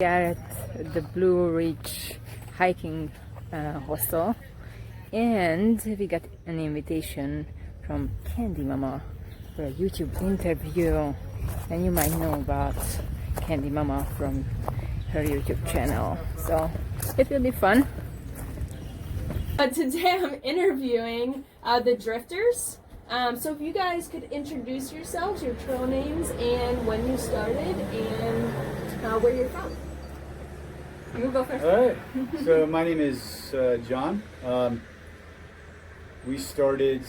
We are at the Blue Ridge hiking hostel, and we got an invitation from Candy Mama for a YouTube interview, and you might know about Candy Mama from her YouTube channel, so it will be fun. Today I'm interviewing the Drifters. So if you guys could introduce yourselves, your trail names, and when you started, and where you're from. You go first. All right. So my name is John. We started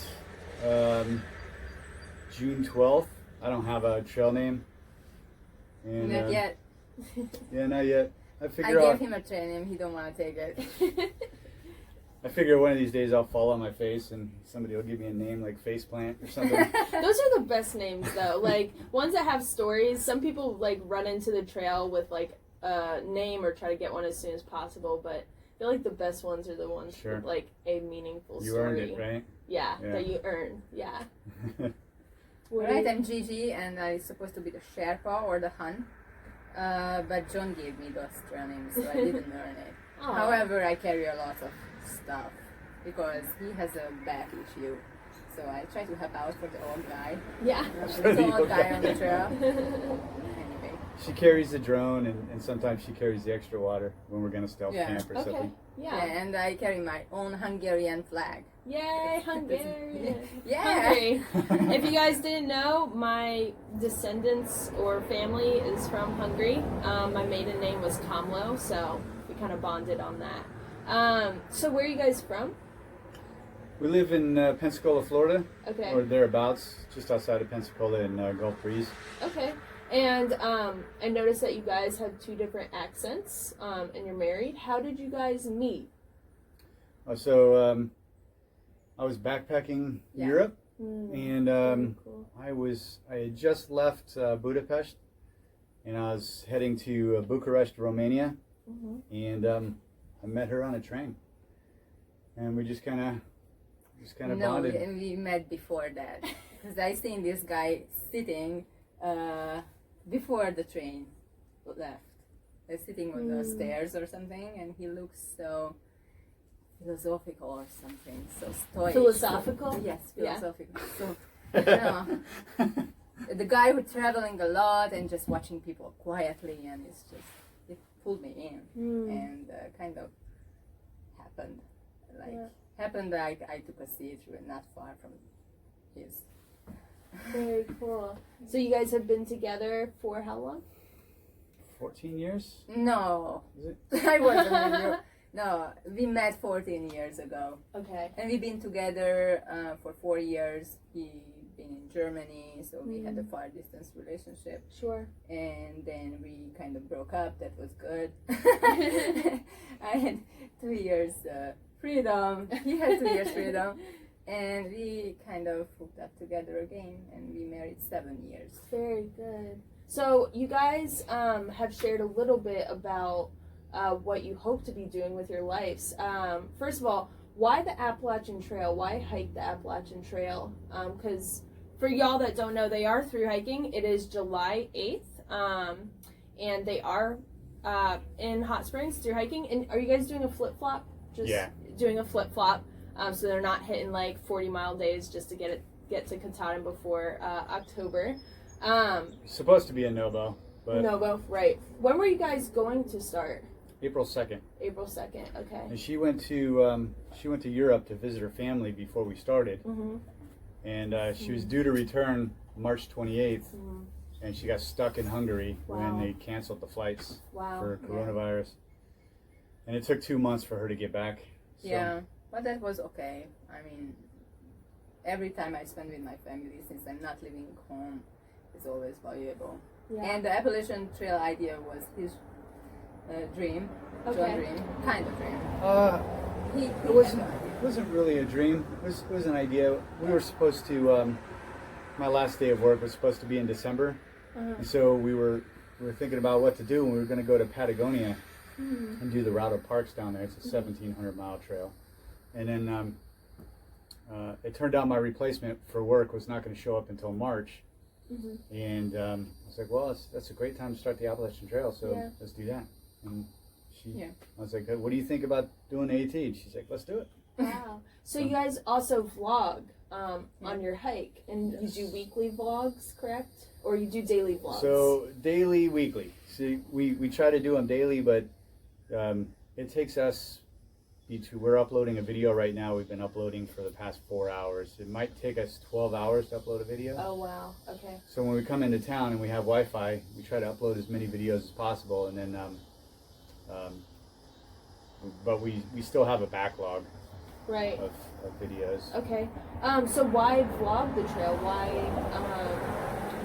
June 12th. I don't have a trail name. And, Not yet. Yeah, not yet. I gave him a trail name. He don't want to take it. I figure one of these days I'll fall on my face and somebody will give me a name like Faceplant or something. Those are the best names though. Like ones that have stories. Some people like run into the trail with like a name or try to get one as soon as possible, but I feel like the best ones are the ones with like a meaningful story. You earned it, right? Yeah, that you earn. Yeah. Alright, I'm Gigi, and I'm supposed to be the Sherpa or the Hun. But John gave me those trail names, so I didn't earn it. Aww. However, I carry a lot of stuff because he has a back issue, so I try to help out for the old guy. Yeah. The old guy on the trail. Anyway. She carries the drone, and sometimes she carries the extra water when we're going to stealth camp or something. Yeah, and I carry my own Hungarian flag. Yay, Hungarian! Yeah. Hungary. If you guys didn't know, my descendants or family is from Hungary. My maiden name was Kamlo, so we kind of bonded on that. So where are you guys from? We live in Pensacola, Florida. Okay. Or thereabouts, just outside of Pensacola in Gulf Breeze. Okay. And I noticed that you guys have two different accents, and you're married. How did you guys meet? So I was backpacking Europe, and cool. I had just left Budapest, and I was heading to Bucharest, Romania, and I met her on a train, and we just kind of bonded. No, we met before that, because I seen this guy sitting before the train left. They're sitting on the stairs or something, and he looks so philosophical or something, so stoic. Philosophical? Yes, philosophical. Yeah. So, the guy who's traveling a lot and just watching people quietly, and it pulled me in, and kind of happened. Happened that I took a seat not far from his. Very cool. So you guys have been together for how long? 14 years? No. Is it? I wasn't. No, we met 14 years ago. Okay. And we've been together for 4 years. He been in Germany, so we had a far distance relationship. Sure. And then we kind of broke up. That was good. I had 2 years freedom. He had 2 years freedom. And we kind of hooked up together again, and we married 7 years. Very good. So you guys have shared a little bit about what you hope to be doing with your lives. First of all, why the Appalachian Trail? Why hike the Appalachian Trail? Because for y'all that don't know, they are through hiking. It is July 8th, and they are in Hot Springs through hiking. And are you guys doing a flip-flop? Just doing a flip-flop. So they're not hitting like 40-mile days just to get to Katahdin before October. Supposed to be a Novo, but Novo, right? When were you guys going to start? April 2nd. April 2nd. Okay. And she went to Europe to visit her family before we started, and she was due to return March 28th, and she got stuck in Hungary when they canceled the flights for coronavirus, and it took 2 months for her to get back. So. Yeah. But that was okay. I mean, every time I spend with my family, since I'm not living home, is always valuable. Yeah. And the Appalachian Trail idea was his dream, John dream, kind of dream. It wasn't really a dream. It was an idea. We were supposed to. My last day of work was supposed to be in December, and so we were thinking about what to do, and we were going to go to Patagonia and do the Route of Parks down there. It's a 1,700-mile trail. And then it turned out my replacement for work was not going to show up until March. And I was like, well, that's a great time to start the Appalachian Trail, so let's do that. And she, Yeah. I was like, what do you think about doing AT? She's like, let's do it. Wow. So you guys also vlog on your hike, and you do weekly vlogs, correct? Or you do daily vlogs? So daily, weekly. See, we try to do them daily, but it takes us. We're uploading a video right now. We've been uploading for the past 4 hours. It might take us 12 hours to upload a video. Oh wow. Okay. So when we come into town and we have Wi-Fi, we try to upload as many videos as possible, and then but we still have a backlog Right. of videos. Okay. So why vlog the trail? Why?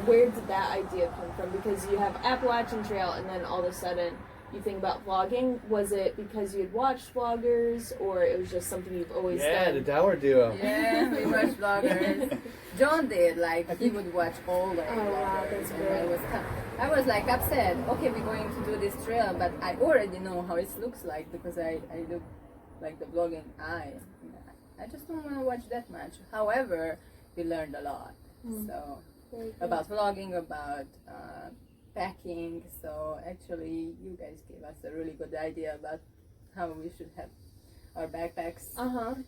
Where did that idea come from? Because you have Appalachian Trail, and then all of a sudden you think about vlogging. Was it because you had watched vloggers, or it was just something you've always Yeah, done? the Tower Duo. Yeah, we watch vloggers. John did, like, he would watch all the wow, vloggers. that's and great. I was like upset. Okay, we're going to do this trail, but I already know how it looks like because I look like the vlogging eye. I just don't want to watch that much. However, we learned a lot. So Very good. about vlogging, about packing. So actually, you guys gave us a really good idea about how we should have our backpacks.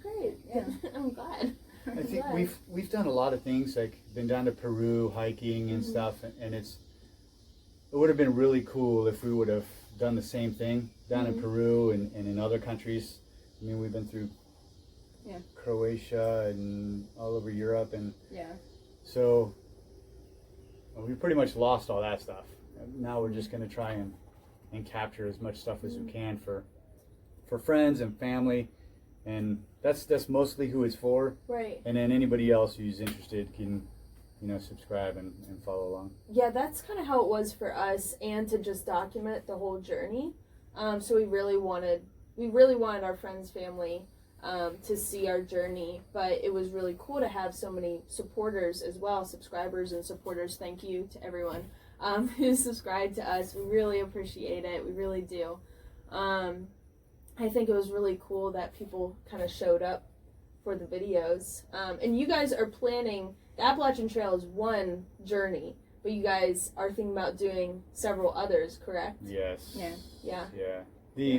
Great. Yeah. I'm glad. I think Right. we've done a lot of things, like been down to Peru hiking and stuff, and it would have been really cool if we would have done the same thing down in Peru and in other countries. I mean, we've been through Croatia and all over Europe, and Yeah. so we pretty much lost all that stuff. Now we're just going to try and capture as much stuff as we can for friends and family, and that's mostly who it's for. Right. And then anybody else who's interested can, subscribe and follow along. Yeah, that's kind of how it was for us, and to just document the whole journey. So we really wanted our friends, family, to see our journey, but it was really cool to have so many supporters as well, subscribers and supporters. Thank you to everyone who subscribed to us. We really appreciate it. We really do. I think it was really cool that people kind of showed up for the videos. And you guys are planning, the Appalachian Trail is one journey, but you guys are thinking about doing several others, correct? Yes. Yeah. Yeah. Yeah.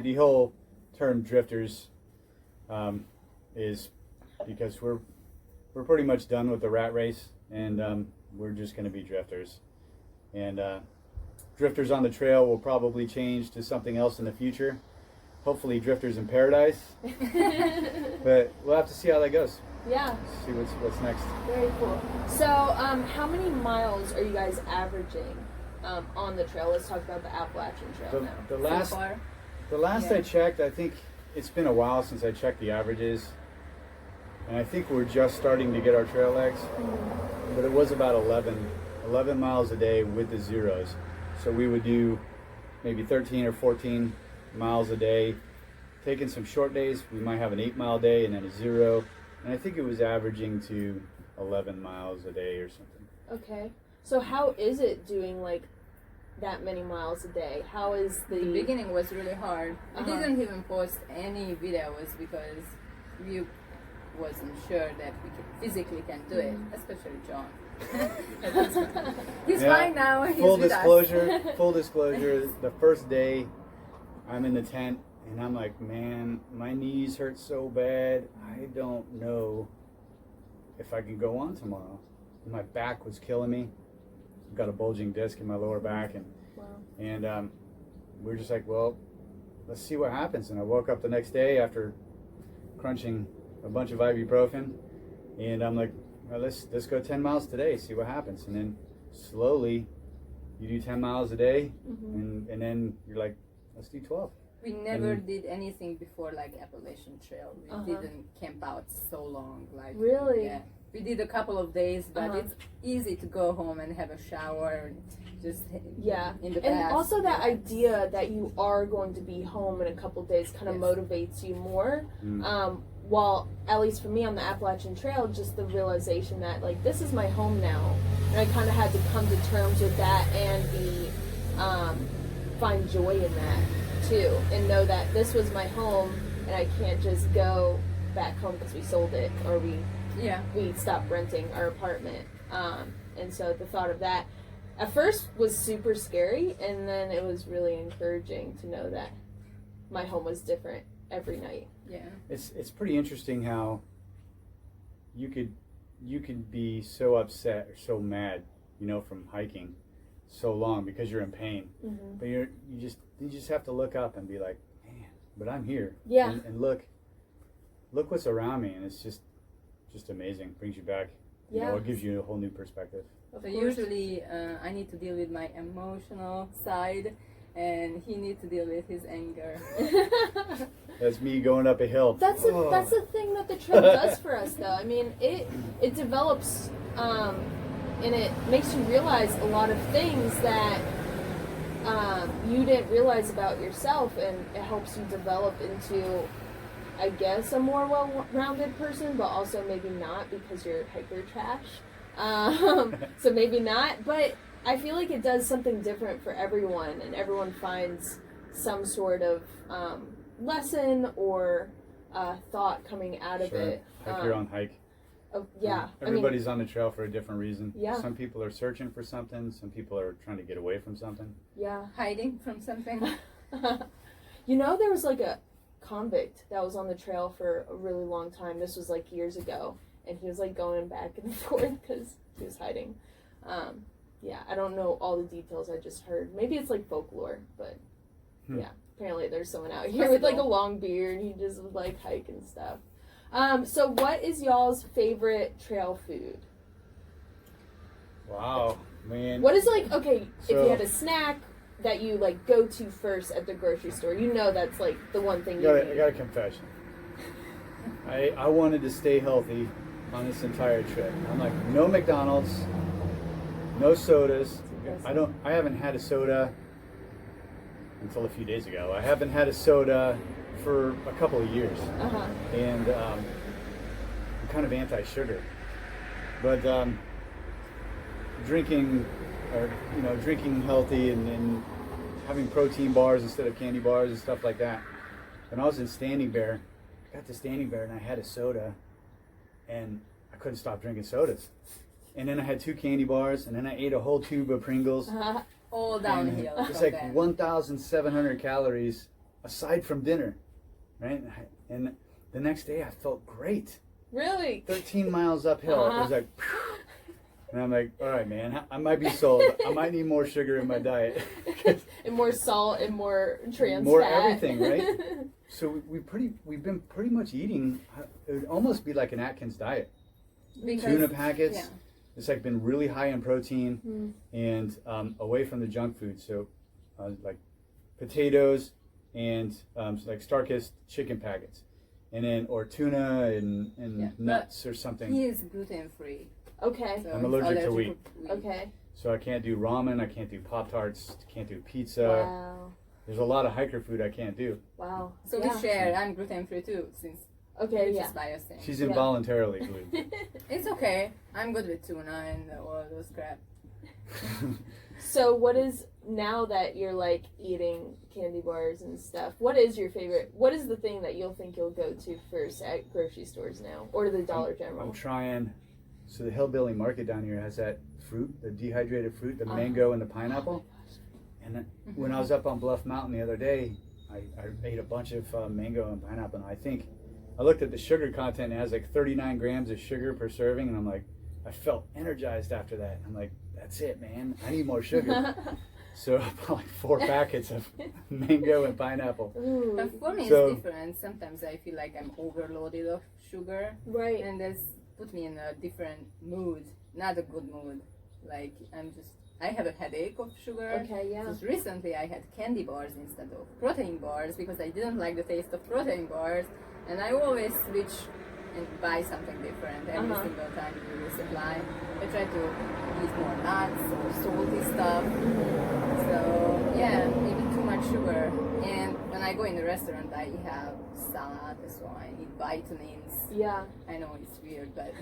The whole term drifters is because we're pretty much done with the rat race, and we're just going to be drifters. And drifters on the trail will probably change to something else in the future. Hopefully, drifters in paradise. But we'll have to see how that goes. Yeah. See what's next. Very cool. So, how many miles are you guys averaging on the trail? Let's talk about the Appalachian Trail now. The So last far. The last Yeah. I checked, I think it's been a while since I checked the averages, and I think we're just starting to get our trail legs, but it was about 11 miles a day with the zeros. So we would do maybe 13 or 14 miles a day. Taking some short days, we might have an 8-mile day and then a 0, and I think it was averaging to 11 miles a day or something. Okay. So, how is it doing like that many miles a day? How is The beginning was really hard. We Uh-huh. didn't even post any videos because we wasn't sure that we physically can do it, especially John. He's Yeah. fine now. He's Full with us. full disclosure, the first day I'm in the tent and I'm like, man, my knees hurt so bad. I don't know if I can go on tomorrow. My back was killing me. I've got a bulging disc in my lower back, and Wow. we're just like, well, let's see what happens. And I woke up the next day after crunching a bunch of ibuprofen, and I'm like, well, let's go 10 miles today, see what happens. And then slowly you do 10 miles a day, and then you're like, let's do 12. We never did anything before like Appalachian Trail. We Uh-huh. didn't camp out so long. Like Really? Yeah. We did a couple of days, but Uh-huh. it's easy to go home and have a shower and just Yeah. in the And past. also that idea that you are going to be home in a couple days kind of Yes. motivates you more. While, at least for me on the Appalachian Trail, just the realization that, like, this is my home now. And I kind of had to come to terms with that and find joy in that, too. And know that this was my home, and I can't just go back home because we sold it or we Yeah. stopped renting our apartment. And so the thought of that. at first was super scary, and then it was really encouraging to know that my home was different every night. Yeah. It's pretty interesting how you could be so upset or so mad, you know, from hiking so long because you're in pain. Mm-hmm. But you just have to look up and be like, man, but I'm here. Yeah. And look what's around me, and it's just amazing. Brings you back. You Yeah. know, it gives you a whole new perspective. So usually I need to deal with my emotional side, and he needs to deal with his anger. That's me going up a hill. That's the thing that the trail does for us, though. I mean, it develops, and it makes you realize a lot of things that you didn't realize about yourself, and it helps you develop into, I guess, a more well-rounded person, but also maybe not because you're hiker trash. So maybe not, but I feel like it does something different for everyone, and everyone finds some sort of lesson or thought coming out of it. Like your own hike. Yeah. Everybody's on the trail for a different reason. Yeah. Some people are searching for something. Some people are trying to get away from something. Yeah. Hiding from something. You know, there was like a convict that was on the trail for a really long time. This was like years ago, and he was like going back and forth because he was hiding. Yeah, I don't know all the details. I just heard. Maybe it's like folklore, but yeah, apparently there's someone out here with like a long beard. He just would like hike and stuff. So what is y'all's favorite trail food? Wow, man. What is like, okay, if you So- had a snack that you like go to first at the grocery store, you know that's like the one thing you I need. got a confession. I wanted to stay healthy on this entire trip. I'm like, no McDonald's, no sodas. I haven't had a soda until a few days ago. I haven't had a soda for a couple of years. Uh-huh. And I'm kind of anti-sugar. But drinking healthy and having protein bars instead of candy bars and stuff like that. When I was in Standing Bear, I got to Standing Bear and I had a soda, and I couldn't stop drinking sodas. And then I had 2 candy bars, and then I ate a whole tube of Pringles. Uh-huh. All downhill. It's from like then. 1,700 calories aside from dinner, right? And the next day I felt great. Really? 13 miles uphill. It was like, and I'm like, all right, man, I might be sold. I might need more sugar in my diet. And more salt and more trans More fat. everything, right? So we've been pretty much eating. It would almost be like an Atkins diet. Because- Tuna packets. yeah. It's like been really high in protein and away from the junk food. So like potatoes and like Starkist chicken packets, and then or tuna and nuts or something. He is gluten free. Okay. So I'm he's allergic to wheat. Okay. So I can't do ramen. I can't do Pop-Tarts. Can't do pizza. Wow. There's a lot of hiker food I can't do. Wow. So yeah. we share. I'm gluten free too, since Okay, we yeah. just buy us things. She's involuntarily gluten. It's okay. I'm good with tuna and all those crap. So what is, now that you're like eating candy bars and stuff, what is your favorite, what is the thing that you'll go to first at grocery stores now? Or the Dollar General? I'm trying. So the Hillbilly Market down here has that fruit, the dehydrated fruit, the mango and the pineapple. And then when I was up on Bluff Mountain the other day, I ate a bunch of mango and pineapple. And I think I looked at the sugar content. It has like 39 grams of sugar per serving, and I'm like, I felt energized after that. I'm like, that's it, man. I need more sugar. So I bought like 4 packets of mango and pineapple. Ooh. And for me, So- it's different. Sometimes I feel like I'm overloaded of sugar, Right. and that's put me in a different mood, not a good mood. Like I have a headache of sugar. Okay, yeah. Just recently I had candy bars instead of protein bars because I didn't like the taste of protein bars, and I always switch and buy something different every single time we resupply. I try to eat more nuts or salty stuff. So yeah, maybe too much sugar. And when I go in the restaurant, I have salad, so I need vitamins. Yeah. I know it's weird, but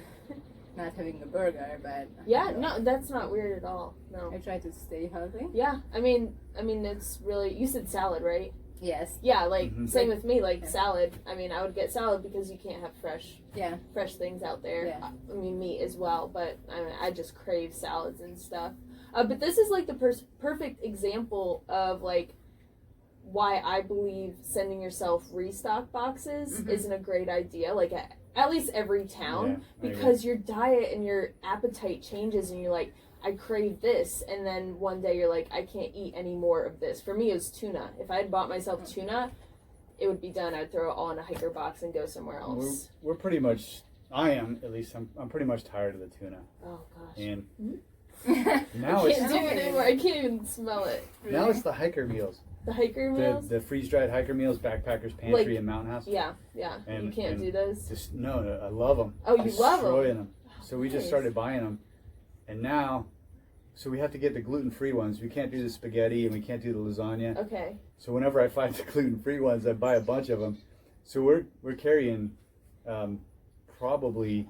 not having a burger, but Yeah, no, that's not weird at all. No. I try to stay healthy. Yeah, I mean, it's really, you said salad, right? Yes. Yeah, like, same with me, like, Yeah. salad. I mean, I would get salad because you can't have Yeah. fresh things out there. Yeah. I mean, meat as well, but I just crave salads and stuff. But this is like the perfect example of like why I believe sending yourself restock boxes isn't a great idea. Like at least every town, because your diet and your appetite changes, and you're like, I crave this, and then one day you're like, I can't eat any more of this. For me, it was tuna. If I had bought myself tuna, it would be done. I'd throw it all in a hiker box and go somewhere else. We're pretty much, I am at least, I'm pretty much tired of the tuna. Oh gosh. And now I can't do it anymore. I can't even smell it. Really? Now it's the hiker meals. The hiker meals? The freeze-dried hiker meals, Backpackers Pantry and Mountain House. Yeah. And you can't do those? No, I love them. Oh, you love them? Destroying them. So we just started buying them. And now, so we have to get the gluten-free ones. We can't do the spaghetti and we can't do the lasagna. Okay. So whenever I find the gluten-free ones, I buy a bunch of them. So we're carrying probably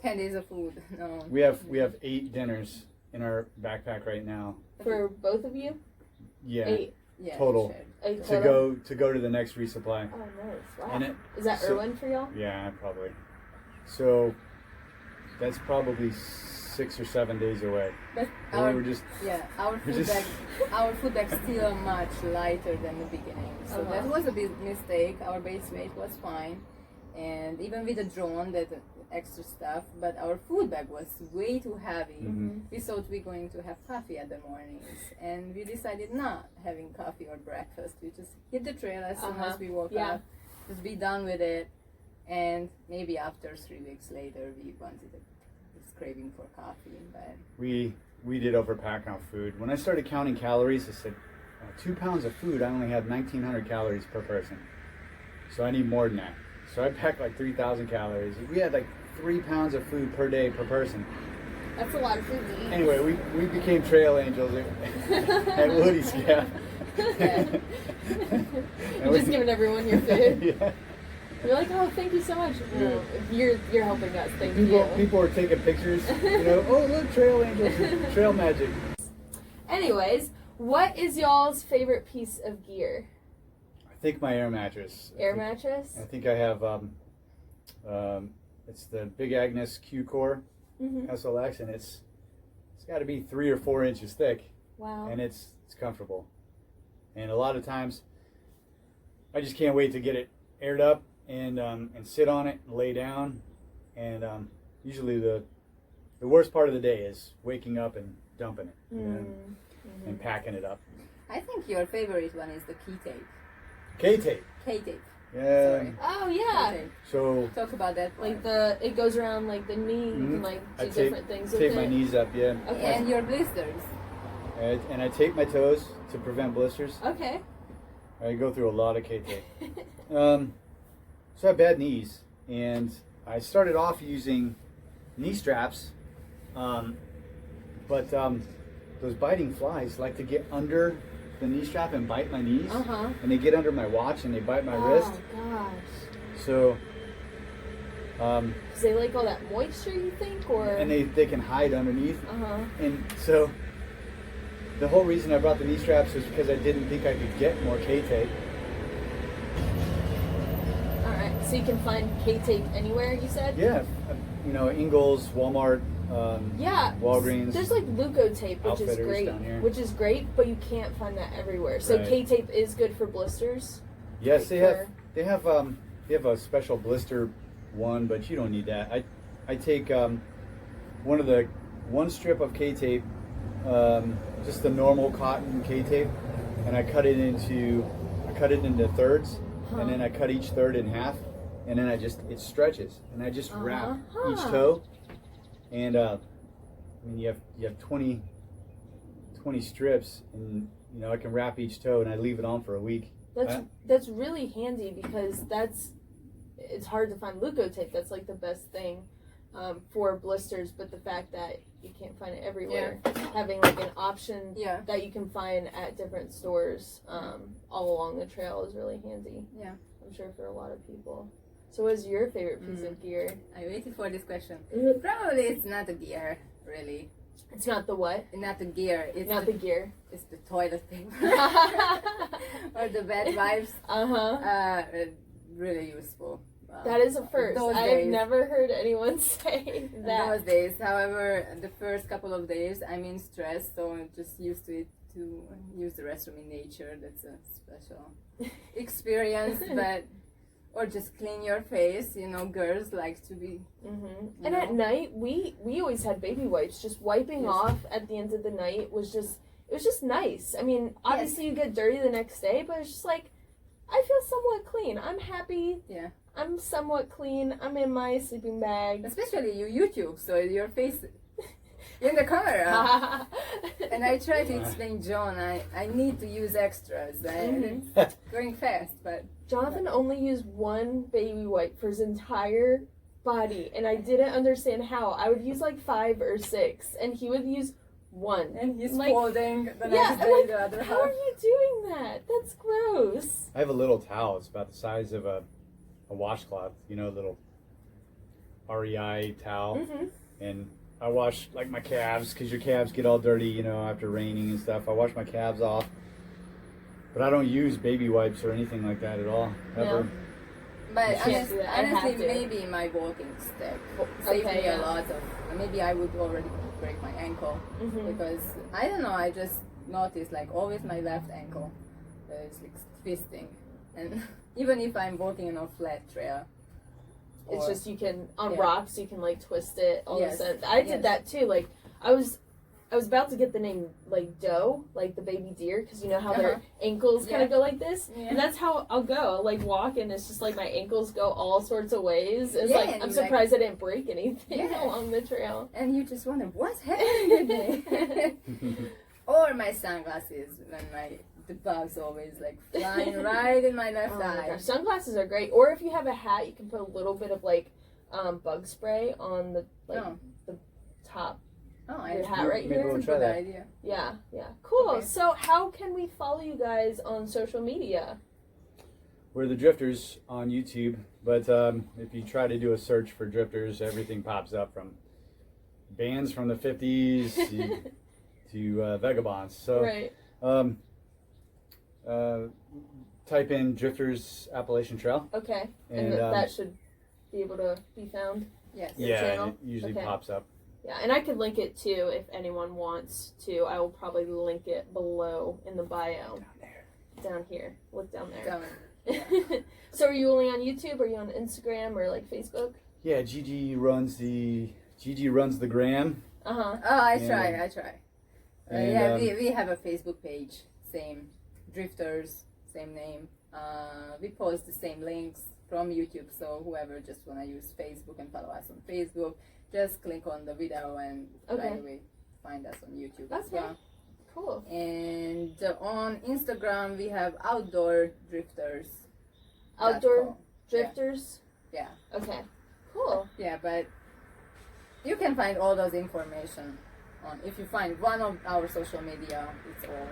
10 days of food. No. We have 8 dinners in our backpack right now. For both of you? Yeah. 8. Yeah, total. 8 to go to the next resupply. Oh, nice. Wow. And is that Irwin for y'all? Yeah, probably. So that's probably 6 or 7 days away. But our food bag's still much lighter than the beginning. So that was a big mistake. Our base weight was fine, and even with the drone, that extra stuff, but our food bag was way too heavy. We thought we were going to have coffee at the mornings, and we decided not having coffee or breakfast. We just hit the trail as soon as we woke up, just be done with it, and maybe after 3 weeks later we wanted this craving for coffee. But we did overpack on food. When I started counting calories, I said 2 pounds of food, I only had 1,900 calories per person, so I need more than that. So I packed like 3,000 calories. We had like 3 pounds of food per day per person. That's a lot of food to eat. Anyway, we became trail angels at Woody's Gap. You're just giving everyone your food. Yeah. You're like, oh, thank you so much. No, you're helping us. Thank you. People are taking pictures. Oh look, trail angels, trail magic. Anyways, what is y'all's favorite piece of gear? I think my air mattress. Mattress? I think I have it's the Big Agnes Q Core SLX, and it's got to be 3 or 4 inches thick. Wow. And it's comfortable. And a lot of times, I just can't wait to get it aired up and sit on it and lay down. And usually the worst part of the day is waking up and dumping it and packing it up. I think your favorite one is the key tape. K-tape. K-tape. Yeah. Sorry. Oh yeah. K-tape. So talk about that. Like it goes around like the knee. You can like do different things with it. Tape my knees up, yeah. Okay. And your blisters. And I tape my toes to prevent blisters. Okay. I go through a lot of K-tape. So I have bad knees, and I started off using knee straps, but those biting flies like to get under the knee strap and bite my knees, and they get under my watch and they bite my wrist. Oh gosh. So, because they like all that moisture, you think, or and they can hide underneath. And so, the whole reason I brought the knee straps was because I didn't think I could get more K-tape. All right, so you can find K-tape anywhere. You said? Yeah, Ingles, Walmart. Walgreens. There's like Leukotape, which is great, but you can't find that everywhere. So K-tape is good for blisters. Yes, they have a special blister one, but you don't need that. I take one strip of K-tape, just the normal cotton K-tape, and I cut it into thirds, and then I cut each third in half, and then it stretches, and I just wrap each toe. And you have 20 strips, and I can wrap each toe, and I leave it on for a week. That's really handy, because it's hard to find Leukotape. That's like the best thing for blisters, but the fact that you can't find it everywhere, having like an option that you can find at different stores all along the trail is really handy. Yeah, I'm sure for a lot of people. So what is your favorite piece of gear? I waited for this question. Probably it's not the gear, really. It's not the what? Not the gear. It's not the gear. It's the toilet paper. Or the bed wipes. Really useful. That is a first. Those I've days. never heard anyone say that. Those days. However, the first couple of days I'm in stress, so I'm just used to it to use the restroom in nature. That's a special experience, but or just clean your face. You know, girls like to be. Mm-hmm. And at night, we always had baby wipes. Just wiping off at the end of the night was just nice. I mean, obviously you get dirty the next day, but it's just like I feel somewhat clean. I'm happy. Yeah. I'm somewhat clean. I'm in my sleeping bag. Especially you YouTube, so your face in the camera. And I try to explain John, I need to use extras. And it's going fast, but Jonathan only used one baby wipe for his entire body, and I didn't understand how. I would use like 5 or 6, and he would use one. And he's like, folding the yeah, next day like, the other how are half. you doing that? That's gross. I have a little towel. It's about the size of a washcloth, you know, little REI towel. Mm-hmm. And I wash like my calves, because your calves get all dirty, you know, after raining and stuff. I wash my calves off. But I don't use baby wipes or anything like that at all, ever. No. But You can't do that. I honestly, have to. maybe my walking stick saved Okay, me yeah. a lot of. Maybe I would already break my ankle because I don't know. I just noticed like always my left ankle is like twisting, and even if I'm walking on a flat trail, It's or- just you can on Yeah. rocks you can like twist it all Yes. of a sudden. I did Yes. that too. Like I was about to get the name like doe, like the baby deer, because you know how their ankles kind Yeah. of go like this, Yeah. and that's how I'll go. I'll, like walk, and it's just like my ankles go all sorts of ways. It's Yeah, like and I'm like- surprised I didn't break anything Yeah. along the trail. and you just wonder what's happening today. Or my sunglasses when the bugs always like flying right in my left Oh my eye. gosh, sunglasses are great. Or if you have a hat, you can put a little bit of like bug spray on the top. Oh, Your I hat right Maybe here. we'll That's a try good that. idea. Yeah. Cool. Okay. So how can we follow you guys on social media? We're the Drifters on YouTube, but if you try to do a search for Drifters, everything pops up from bands from the 50s to vagabonds. So Right. type in Drifters Appalachian Trail. Okay. And, that should be able to be found. Yes. Yeah, channel? and it usually Okay. pops up. Yeah, and I could link it too if anyone wants to. I will probably link it below in the bio. Down here. Look down there. Down. So are you only on YouTube? Or are you on Instagram or like Facebook? Yeah, Gigi runs the gram. Uh-huh. Oh, I Yeah. try. And, Yeah, we have a Facebook page, same Drifters, same name. We post the same links from YouTube, so whoever just wanna use Facebook and follow us on Facebook, just click on the video and right away find us on YouTube as Okay. well. Cool. And on Instagram we have Outdoor Drifters. Outdoor Drifters? Yeah. Okay. Cool. Yeah, but you can find all those information on. If you find one of our social media, it's all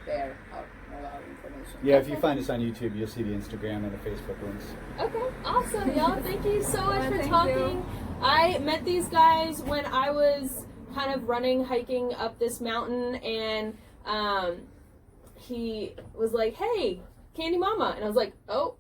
there. All our information. Yeah, if you find us on YouTube, you'll see the Instagram and the Facebook links. Okay, awesome, y'all. Thank you so much Yeah, for thank talking. you. I met these guys when I was kind of hiking up this mountain, and he was like, "Hey, Candy Mama," and I was like, "Oh,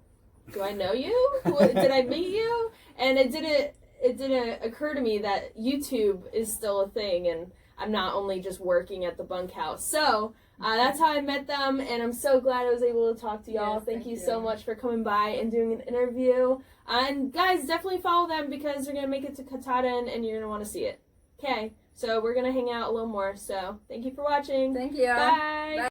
do I know you? Did I meet you?" And it didn't occur to me that YouTube is still a thing, and I'm not only just working at the bunkhouse. So that's how I met them, and I'm so glad I was able to talk to y'all. Yes, thank thank you so you. much for coming by and doing an interview. And guys, definitely follow them because they're going to make it to Katahdin, and you're going to want to see it. Okay, so we're going to hang out a little more. So thank you for watching. Thank you. Bye. Bye.